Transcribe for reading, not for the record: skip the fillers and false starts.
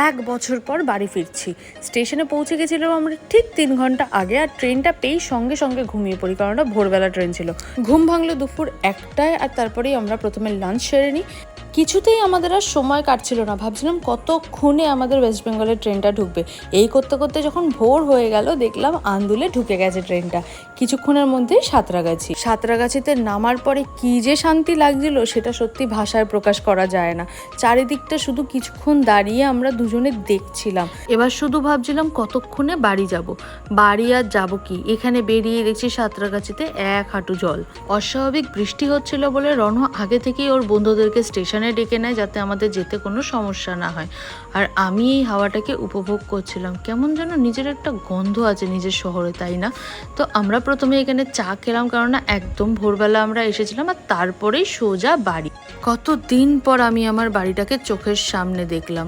1 বছর পর বাড়ি ফিরছি। স্টেশনে পৌঁছে গেছিলাম আমরা ঠিক 3 ঘন্টা আগে, আর ট্রেনটা পেয়েই সঙ্গে সঙ্গে ঘুমিয়ে পড়ি, কারণ ভোরবেলা ট্রেন ছিল। ঘুম ভাঙলো দুপুর 1টায়, আর তারপরেই আমরা প্রথমে লাঞ্চ সেরে নিই। কিছুতেই আমাদের আর সময় কাটছিল না, ভাবছিলাম কতক্ষণে আমাদের ওয়েস্ট বেঙ্গলের ট্রেনটা ঢুকবে। এই করতে করতে যখন ভোর হয়ে গেল, দেখলাম আন্দুলে ঢুকে গেছে ট্রেনটা। কিছুক্ষণের মধ্যেই সাঁতরাগাছিতে নামার পরে কি যে শান্তি লাগছিল, সেটা সত্যি ভাষায় প্রকাশ করা যায় না। চারিদিকটা শুধু কিছুক্ষণ দাঁড়িয়ে আমরা দুজনে দেখছিলাম। এবার শুধু ভাবছিলাম কতক্ষণে বাড়ি যাব। বাড়ি আর যাবো কি, এখানে বেরিয়ে দেখছি সাঁতরাগাছিতে 1 হাঁটু জল। অস্বাভাবিক বৃষ্টি হচ্ছিল বলে রণ আগে থেকেই ওর বন্ধুদেরকে স্টেশনে ডেকে নেয়, যাতে আমাদের যেতে কোনো সমস্যা না হয়। আর আমি এই হাওয়াটাকে উপভোগ করছিলাম। কেমন যেন নিজের একটা গন্ধ আছে নিজের শহরে, তাই না? তো আমরা প্রথমে এখানে চা খেলাম, কারণ না একদম ভোরবেলা আমরা এসেছিলাম, আর তারপরেই সোজা বাড়ি। কতদিন পর আমি আমার বাড়িটাকে চোখের সামনে দেখলাম।